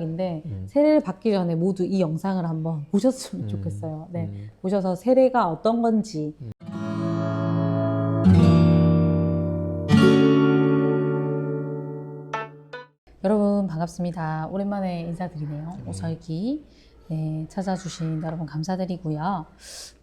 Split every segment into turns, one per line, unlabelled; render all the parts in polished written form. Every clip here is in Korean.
인데 세례를 받기 전에 모두 이 영상을 한번 보셨으면 좋겠어요. 네, 보셔서 세례가 어떤 건지. 여러분 반갑습니다. 오랜만에 인사드리네요. 오설기 찾아주신 여러분 감사드리고요.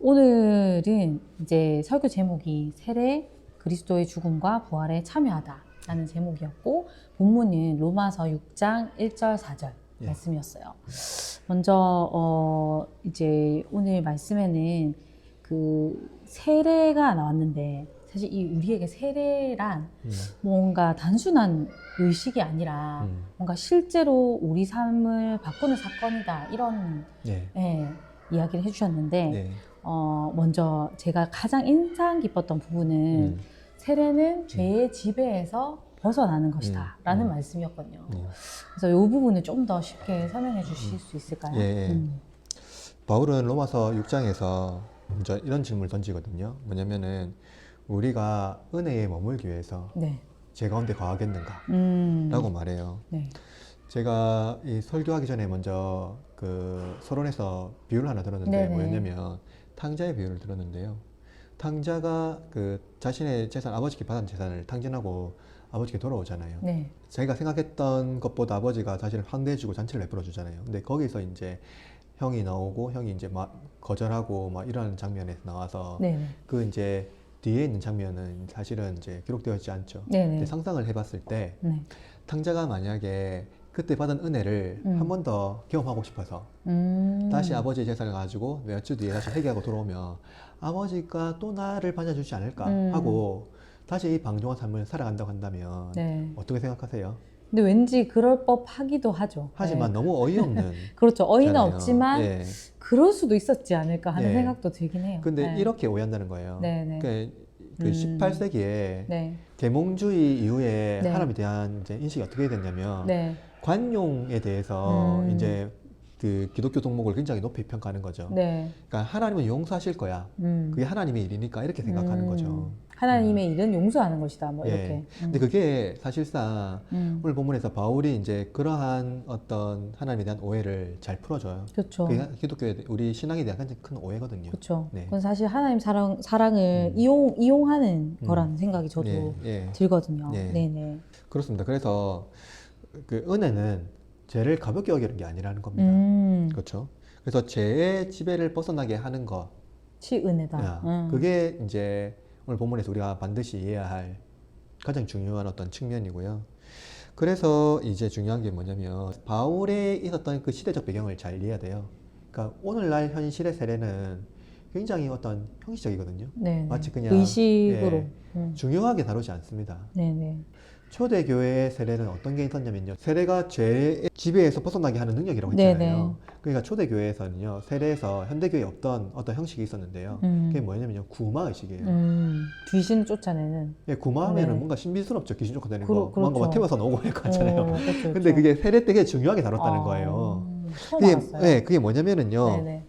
오늘은 이제 설교 제목이 세례, 그리스도의 죽음과 부활에 참여하다라는 제목이었고, 본문은 로마서 6장 1절 4절 말씀이었어요. 먼저 이제 오늘 말씀에는 그 세례가 나왔는데, 사실 이 우리에게 세례란 뭔가 단순한 의식이 아니라 뭔가 실제로 우리 삶을 바꾸는 사건이다, 이런 이야기를 해주셨는데, 먼저 제가 가장 인상 깊었던 부분은 세례는 죄의 지배에서 벗어나는 것이다 라는 말씀이었거든요. 그래서 이 부분을 좀 더 쉽게 설명해 주실 수 있을까요?
바울은 로마서 6장에서 먼저 이런 질문을 던지거든요. 뭐냐면은 우리가 은혜에 머물기 위해서 죄 가운데 거하겠는가? 라고 말해요. 제가 이 설교하기 전에 먼저 그 서론에서 비유를 하나 들었는데 뭐였냐면 탕자의 비유를 들었는데요. 탕자가 그 자신의 재산, 아버지께 받은 재산을 탕진하고 아버지께 돌아오잖아요. 자기가 생각했던 것보다 아버지가 자신을 환대해주고 잔치를 베풀어 주잖아요. 근데 거기서 이제 형이 나오고 형이 이제 막 거절하고 막 이런 장면에서 나와서 그 이제 뒤에 있는 장면은 사실은 이제 기록되어 있지 않죠. 근데 상상을 해봤을 때 탕자가 만약에 그때 받은 은혜를 한 번 더 경험하고 싶어서 다시 아버지의 재산을 가지고 몇 주 뒤에 다시 회개하고 돌아오면 아버지가 또 나를 받아주지 않을까 하고 다시 이 방종한 삶을 살아간다고 한다면 어떻게 생각하세요?
근데 왠지 그럴 법하기도 하죠.
하지만 너무 어이없는
그렇죠. 어이는 없지만 그럴 수도 있었지 않을까 하는 생각도 들긴 해요.
근데 이렇게 오해한다는 거예요. 그 18세기에 계몽주의 이후에 하나님에 대한 이제 인식이 어떻게 됐냐면 관용에 대해서 이제 그 기독교 동목을 굉장히 높이 평가하는 거죠. 그러니까 하나님은 용서하실 거야. 그게 하나님의 일이니까 이렇게 생각하는 거죠.
하나님의 일은 용서하는 것이다, 뭐 이렇게.
근데 그게 사실상 오늘 본문에서 바울이 이제 그러한 어떤 하나님에 대한 오해를 잘 풀어줘요.
그렇죠.
그게 기독교에 우리 신앙에 대한 굉장히 큰 오해거든요.
그렇죠. 그건 사실 하나님 사랑을 이용하는 거라는 생각이 저도 들거든요.
그렇습니다. 그래서 그 은혜는 죄를 가볍게 여기는 게 아니라는 겁니다. 그렇죠. 그래서 죄의 지배를 벗어나게 하는 것이
은혜다.
그게 이제 오늘 본문에서 우리가 반드시 이해해야 할 가장 중요한 어떤 측면이고요. 그래서 이제 중요한 게 뭐냐면 바울에 있었던 그 시대적 배경을 잘 이해해야 돼요. 그러니까 오늘날 현실의 세례는 굉장히 어떤 형식적이거든요. 마치 그냥
의식으로
중요하게 다루지 않습니다. 초대교회의 세례는 어떤 게 있었냐면요, 세례가 죄의 지배에서 벗어나게 하는 능력이라고 했잖아요. 그러니까 초대교회에서는요, 세례에서 현대교회에 없던 어떤 형식이 있었는데요. 그게 뭐냐면요, 구마의식이에요.
귀신 쫓아내는.
구마하면은 뭔가 신비스럽죠. 귀신 쫓아내는 거. 뭔가 막 태워서 나오고 할 거 같잖아요. 근데 그게 세례 때 되게 중요하게 다뤘다는 거예요. 그게 뭐냐면은요,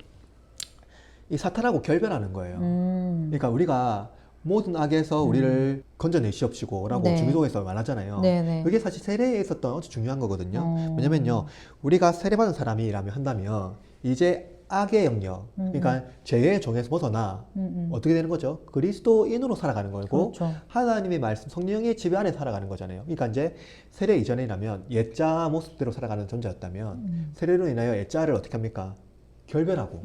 이 사탄하고 결별하는 거예요. 그러니까 우리가 모든 악에서 우리를 건져내시옵시고 라고 주기도에서 말하잖아요. 그게 사실 세례에 있었던 아주 중요한 거거든요. 왜냐면요, 우리가 세례받은 사람이라면 한다면 이제 악의 영역, 그러니까 죄의 종에서 벗어나 어떻게 되는 거죠? 그리스도인으로 살아가는 거고, 하나님의 말씀, 성령의 지배 안에 살아가는 거잖아요. 그러니까 이제 세례 이전이라면 옛자 모습대로 살아가는 존재였다면 세례로 인하여 옛자를 어떻게 합니까? 결별하고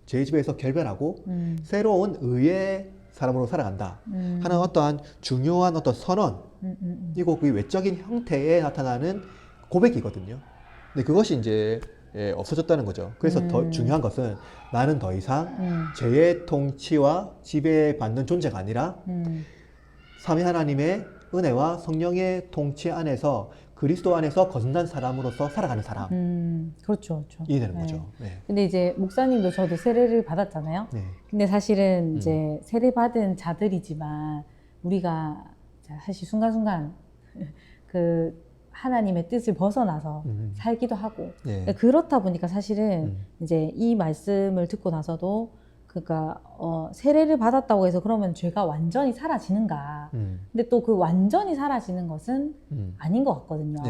죄의 지배에서 결별하고 새로운 의의 사람으로 살아간다 하는 어떠한 중요한 어떤 선언이고 그 외적인 형태에 나타나는 고백이거든요. 근데 그것이 이제 없어졌다는 거죠. 그래서 더 중요한 것은 나는 더 이상 죄의 통치와 지배받는 존재가 아니라 삼위 하나님의 은혜와 성령의 통치 안에서 그리스도 안에서 거듭난 사람으로서 살아가는 사람.
그렇죠.
이해되는 거죠.
근데 이제 목사님도 저도 세례를 받았잖아요. 근데 사실은 이제 세례 받은 자들이지만 우리가 사실 순간순간 그 하나님의 뜻을 벗어나서 살기도 하고 그렇다 보니까 사실은 이제 이 말씀을 듣고 나서도 그러니까 세례를 받았다고 해서 그러면 죄가 완전히 사라지는가? 근데 또 그 완전히 사라지는 것은 아닌 것 같거든요.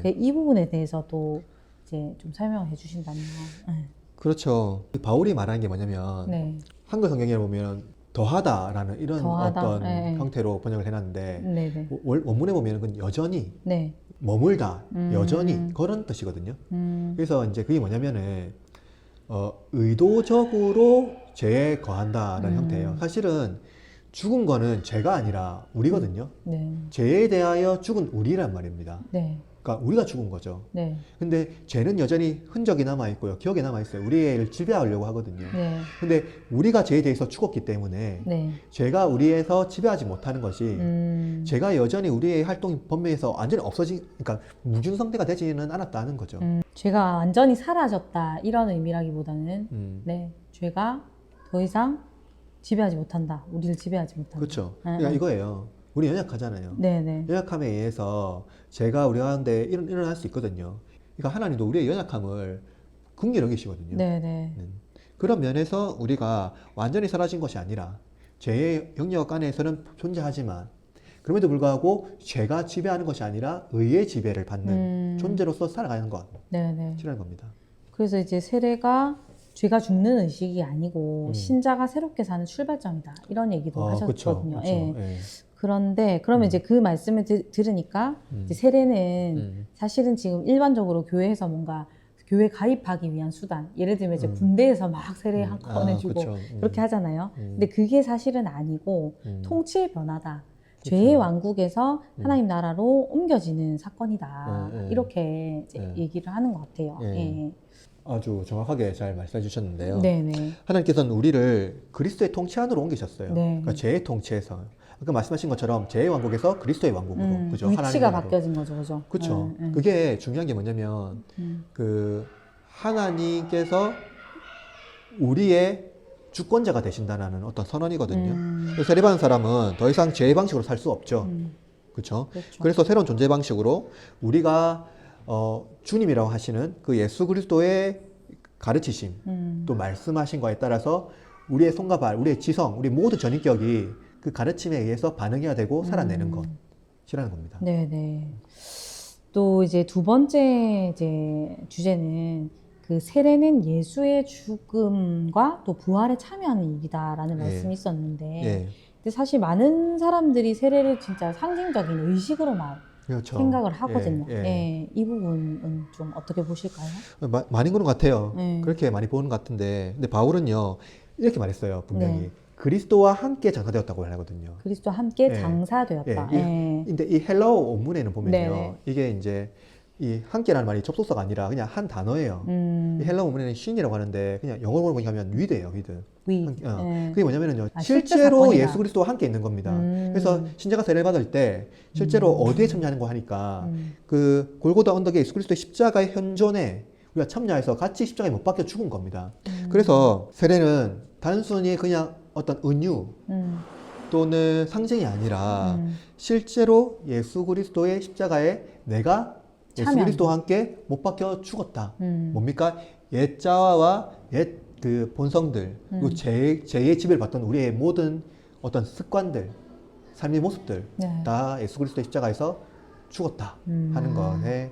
이 부분에 대해서 또 이제 좀 설명해 주신다면. 네.
그렇죠. 바울이 말하는 게 뭐냐면
네.
한글 성경에 보면 더하다라는 이런
더하다.
어떤
네.
형태로 번역을 해놨는데
네네.
원문에 보면 은 여전히
네.
머물다, 여전히 그런 뜻이거든요. 그래서 이제 그게 뭐냐면은 의도적으로 죄에 거한다라는 형태예요. 사실은 죽은 거는 죄가 아니라 우리거든요.
네.
죄에 대하여 죽은 우리란 말입니다.
네.
그러니까 우리가 죽은 거죠.
네.
근데 죄는 여전히 흔적이 남아있고요. 기억에 남아있어요. 우리를 지배하려고 하거든요.
네.
근데 우리가 죄에 대해서 죽었기 때문에
네.
죄가 우리에서 지배하지 못하는 것이 죄가 여전히 우리의 활동 범위에서 완전히 그러니까 무균성대가 되지는 않았다는 거죠.
죄가 완전히 사라졌다 이런 의미라기보다는 네. 죄가 더 이상 지배하지 못한다. 우리를 지배하지 못한다.
그렇죠. 그러니까 이거예요. 우리 연약하잖아요.
네네.
연약함에 의해서 죄가 우리 가운데 일어날 수 있거든요. 그러니까 하나님도 우리의 연약함을 긍휼히 여기시거든요.
네네.
그런 면에서 우리가 완전히 사라진 것이 아니라 죄의 영역 안에서는 존재하지만 그럼에도 불구하고 죄가 지배하는 것이 아니라 의의 지배를 받는 존재로서 살아가는
네네.
것이라는 겁니다.
그래서 이제 세례가 죄가 죽는 의식이 아니고 신자가 새롭게 사는 출발점이다 이런 얘기도 하셨거든요.
그쵸.
예.
예.
그런데 그러면 이제 그 말씀을 들으니까 이제 세례는 사실은 지금 일반적으로 교회에서 뭔가 교회 가입하기 위한 수단, 예를 들면 이제 군대에서 막 세례 한꺼번에 주고 그렇게 하잖아요. 근데 그게 사실은 아니고 통치의 변화다. 죄의 왕국에서 하나님 나라로 옮겨지는 사건이다. 이렇게 이제 얘기를 하는 것 같아요. 예.
아주 정확하게 잘 말씀해 주셨는데요.
네네.
하나님께서는 우리를 그리스도의 통치 안으로 옮기셨어요.
네.
그러니까 죄의 통치에서. 아까 말씀하신 것처럼 죄의 왕국에서 그리스도의 왕국으로. 그죠?
위치가 바뀌어진 거죠. 그죠?
그렇죠. 그게 중요한 게 뭐냐면 그 하나님께서 우리의 주권자가 되신다는 어떤 선언이거든요. 세례받은 사람은 더 이상 죄의 방식으로 살 수 없죠. 그렇죠? 그래서 새로운 존재 방식으로 우리가 주님이라고 하시는 그 예수 그리스도의 가르치심, 또 말씀하신 거에 따라서 우리의 손과 발, 우리의 지성, 우리 모든 전인격이 그 가르침에 의해서 반응해야 되고 살아내는 것이라는 겁니다.
네네. 또 이제 두 번째 이제 주제는 그 세례는 예수의 죽음과 또 부활에 참여하는 일이다라는 말씀이 있었는데, 근데 사실 많은 사람들이 세례를 진짜 상징적인 의식으로만
그렇죠.
생각을 하거든요. 이 부분은 좀 어떻게 보실까요?
많은 것 같아요. 그렇게 많이 보는 것 같은데, 근데 바울은요 이렇게 말했어요. 분명히 그리스도와 함께 장사되었다고 말하거든요.
그리스도와 함께 장사되었다.
근데 이 헬라어 원문에는 보면요, 이게 이제 이 함께라는 말이 접속사가 아니라 그냥 한 단어예요. 이 헬라어 원문에는 쉰이라고 하는데 그냥 영어로 보면 위드예요, 위드. 그게 뭐냐면요, 실제로 예수 그리스도와 함께 있는 겁니다. 그래서 신자가 세례를 받을 때 실제로 어디에 참여하는 거 하니까 그 골고다 언덕에 예수 그리스도의 십자가의 현존에 우리가 참여해서 같이 십자가에 못 박혀 죽은 겁니다. 그래서 세례는 단순히 그냥 어떤 은유 또는 상징이 아니라 실제로 예수 그리스도의 십자가에 내가 예수 그리스도와 함께 못 박혀 죽었다. 뭡니까? 옛 자아와 옛 그 본성들, 그리고 죄의 지배를 받던 우리의 모든 어떤 습관들, 삶의 모습들 다 예수 그리스도의 십자가에서 죽었다 하는 것의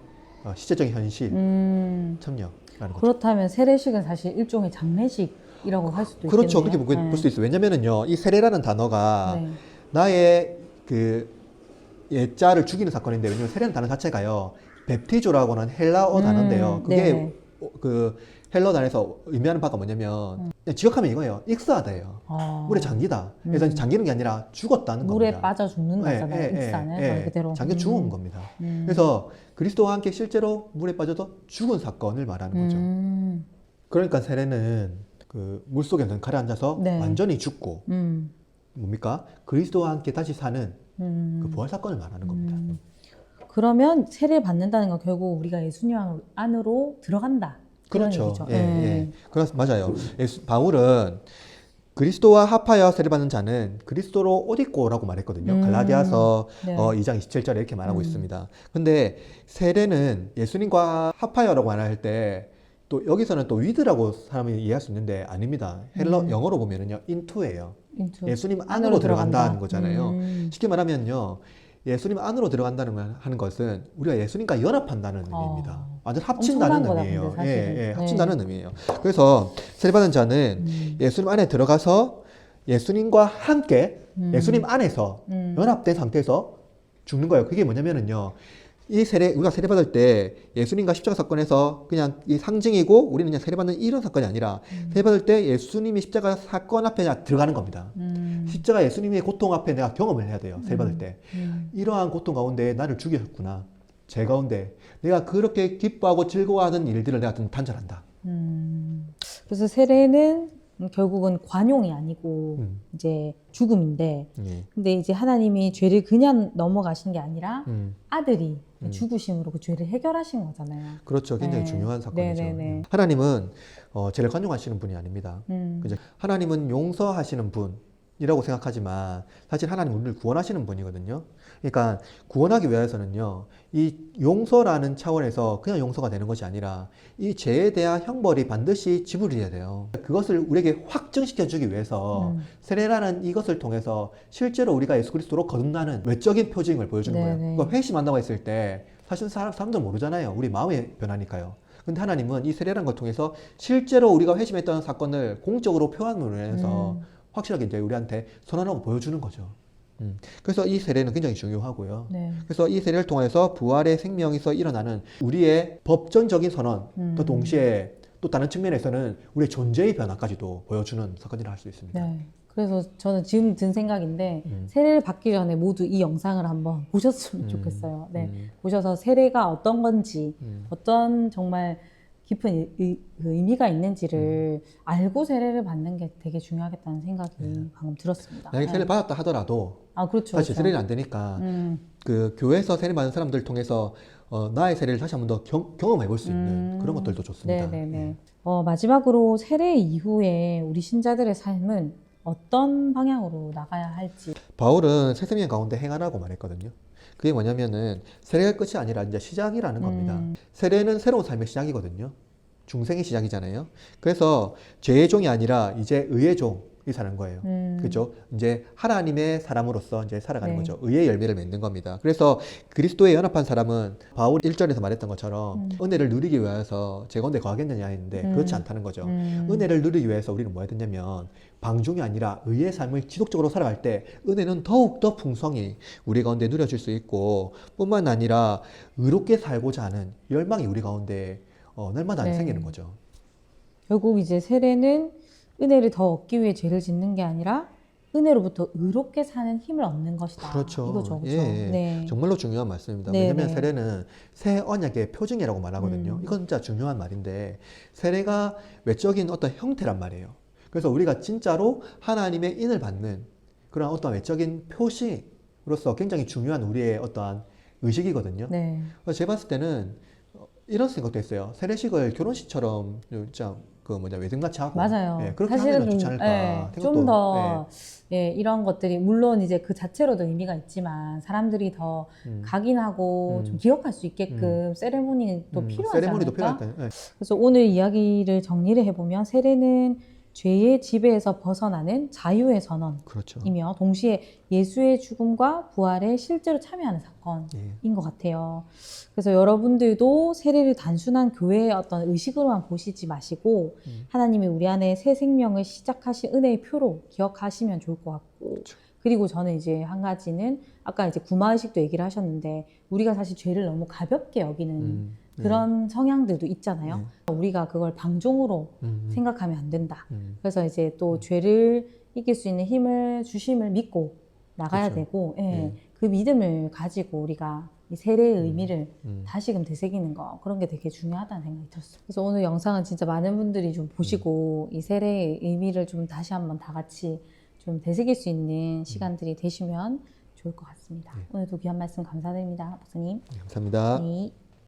시제적인 현실, 참여라는 거죠.
그렇다면 세례식은 사실 일종의 장례식이라고 할 수도 있겠네요.
그렇죠. 그렇게 볼 수 있어요. 왜냐면은요, 이 세례라는 단어가 나의 그 옛자를 죽이는 사건인데, 왜냐면 세례는 단어 자체가요, 베프티조라고는 헬라어 단어인데요. 그게 그 헬라어 단어에서 의미하는 바가 뭐냐면 그냥 지역하면 이거예요. 익사하다예요. 물에 잠기다. 그래서 잠기는 게 아니라 죽었다는
물에
겁니다.
빠져 죽는다잖아요. 익사는 그대로.
잠겨 죽은 겁니다. 그래서 그리스도와 함께 실제로 물에 빠져서 죽은 사건을 말하는 거죠. 그러니까 세례는 그 물속에 가라앉아서 완전히 죽고 뭡니까? 그리스도와 함께 다시 사는 그 부활 사건을 말하는 겁니다.
그러면 세례를 받는다는 건 결국 우리가 예수님 안으로 들어간다.
그렇죠. 맞아요. 바울은 그리스도와 합하여 세례받는 자는 그리스도로 옷 입고라고 말했거든요. 갈라디아서 2장 27절에 이렇게 말하고 있습니다. 근데 세례는 예수님과 합하여라고 말할 때 또 여기서는 또 위드라고 사람이 이해할 수 있는데 아닙니다. 영어로 보면은요, into예요. 예수님 안으로 들어간다는 거잖아요. 쉽게 말하면요, 예수님 안으로 들어간다는 하는 것은 우리가 예수님과 연합한다는 의미입니다. 완전 합친다는 의미예요. 합친다는 의미예요. 그래서 세례받은 자는 예수님 안에 들어가서 예수님과 함께 예수님 안에서 연합된 상태에서 죽는 거예요. 그게 뭐냐면은요. 이 우리가 세례받을 때 예수님과 십자가 사건에서 그냥 이 상징이고 우리는 그냥 세례받는 이런 사건이 아니라 세례받을 때 예수님이 십자가 사건 앞에 그냥 들어가는 겁니다. 십자가 예수님의 고통 앞에 내가 경험을 해야 돼요. 세례받을 때. 이러한 고통 가운데 나를 죽이셨구나. 제 가운데 내가 그렇게 기뻐하고 즐거워하는 일들을 내가 좀 단절한다.
그래서 세례는 결국은 관용이 아니고 이제 죽음인데 근데 이제 하나님이 죄를 그냥 넘어가신 게 아니라 아들이 죽으심으로 그 죄를 해결하신 거잖아요.
그렇죠. 굉장히 중요한 사건이죠.
네네네.
하나님은 죄를 관용하시는 분이 아닙니다. 하나님은 용서하시는 분이라고 생각하지만 사실 하나님은 우리를 구원하시는 분이거든요. 그러니까 구원하기 위해서는요, 이 용서라는 차원에서 그냥 용서가 되는 것이 아니라 이 죄에 대한 형벌이 반드시 지불해야 돼요. 그것을 우리에게 확증시켜 주기 위해서 세례라는 이것을 통해서 실제로 우리가 예수 그리스도로 거듭나는 외적인 표징을 보여주는 거예요. 그러니까 회심한다고 했을 때 사실 사람들 모르잖아요. 우리 마음의 변화니까요. 근데 하나님은 이 세례라는 걸 통해서 실제로 우리가 회심했다는 사건을 공적으로 표현으로 해서 확실하게 이제 우리한테 선언하고 보여주는 거죠. 그래서 이 세례는 굉장히 중요하고요. 그래서 이 세례를 통해서 부활의 생명에서 일어나는 우리의 법전적인 선언, 또 동시에 또 다른 측면에서는 우리의 존재의 변화까지도 보여주는 사건이라 할 수 있습니다.
네. 그래서 저는 지금 든 생각인데 세례를 받기 전에 모두 이 영상을 한번 보셨으면 좋겠어요. 보셔서 세례가 어떤 건지 어떤 정말 깊은 의미가 있는지를 알고 세례를 받는 게 되게 중요하겠다는 생각이 방금 들었습니다.
만약에 세례를 받았다 하더라도
그렇죠,
사실
그렇죠.
세례를 안 되니까 그 교회에서 세례 받는 사람들 통해서 나의 세례를 다시 한 번 더 경험해 볼 수 있는 그런 것들도 좋습니다.
네네네. 마지막으로 세례 이후에 우리 신자들의 삶은 어떤 방향으로 나가야 할지.
바울은 새 생명 가운데 행하라고 말했거든요. 그게 뭐냐면은 세례가 끝이 아니라 이제 시작이라는 겁니다. 세례는 새로운 삶의 시작이거든요. 중생의 시작이잖아요. 그래서 죄의 종이 아니라 이제 의의 종이 사는 거예요. 그죠? 이제 하나님의 사람으로서 이제 살아가는 거죠. 의의 열매를 맺는 겁니다. 그래서 그리스도에 연합한 사람은 바울 1절에서 말했던 것처럼 은혜를 누리기 위해서 제 가운데 거하겠느냐 했는데 그렇지 않다는 거죠. 은혜를 누리기 위해서 우리는 뭐 해야 되냐면 방종이 아니라 의의 삶을 지속적으로 살아갈 때 은혜는 더욱더 풍성히 우리 가운데 누려질 수 있고 뿐만 아니라 의롭게 살고자 하는 열망이 우리 가운데 날마다 생기는 거죠.
결국 이제 세례는 은혜를 더 얻기 위해 죄를 짓는 게 아니라 은혜로부터 의롭게 사는 힘을 얻는 것이다.
그렇죠.
이거죠. 그렇죠?
네. 정말로 중요한 말씀입니다. 왜냐하면 세례는 새 언약의 표징이라고 말하거든요. 이건 진짜 중요한 말인데 세례가 외적인 어떤 형태란 말이에요. 그래서 우리가 진짜로 하나님의 인을 받는 그런 어떤 외적인 표시로서 굉장히 중요한 우리의 어떠한 의식이거든요. 그래서 제가 봤을 때는 이런 생각도 했어요. 세례식을 결혼식처럼 진짜 외등같이 하고
맞아요.
그렇게 하면 좋지 않을까.
좀 더 이런 것들이 물론 이제 그 자체로도 의미가 있지만 사람들이 더 각인하고 좀 기억할 수 있게끔 세레모니도 필요하지
세레모니도
않을까?
필요할까요?
그래서 오늘 이야기를 정리를 해보면 세례는 죄의 지배에서 벗어나는 자유의 선언이며
그렇죠.
동시에 예수의 죽음과 부활에 실제로 참여하는 사건인 것 같아요. 그래서 여러분들도 세례를 단순한 교회의 어떤 의식으로만 보시지 마시고 하나님이 우리 안에 새 생명을 시작하신 은혜의 표로 기억하시면 좋을 것 같고
그렇죠.
그리고 저는 이제 한 가지는 아까 이제 구마의식도 얘기를 하셨는데 우리가 사실 죄를 너무 가볍게 여기는 그런 성향들도 있잖아요. 우리가 그걸 방종으로 생각하면 안 된다. 그래서 이제 또 죄를 이길 수 있는 힘을 주심을 믿고 나가야
그렇죠.
되고 그 믿음을 가지고 우리가 이 세례의 의미를 다시금 되새기는 거 그런 게 되게 중요하다는 생각이 들었어요. 그래서 오늘 영상은 진짜 많은 분들이 좀 보시고 이 세례의 의미를 좀 다시 한번 다 같이 좀 되새길 수 있는 시간들이 되시면 좋을 것 같습니다. 오늘도 귀한 말씀 감사드립니다, 목사님.
감사합니다.
네.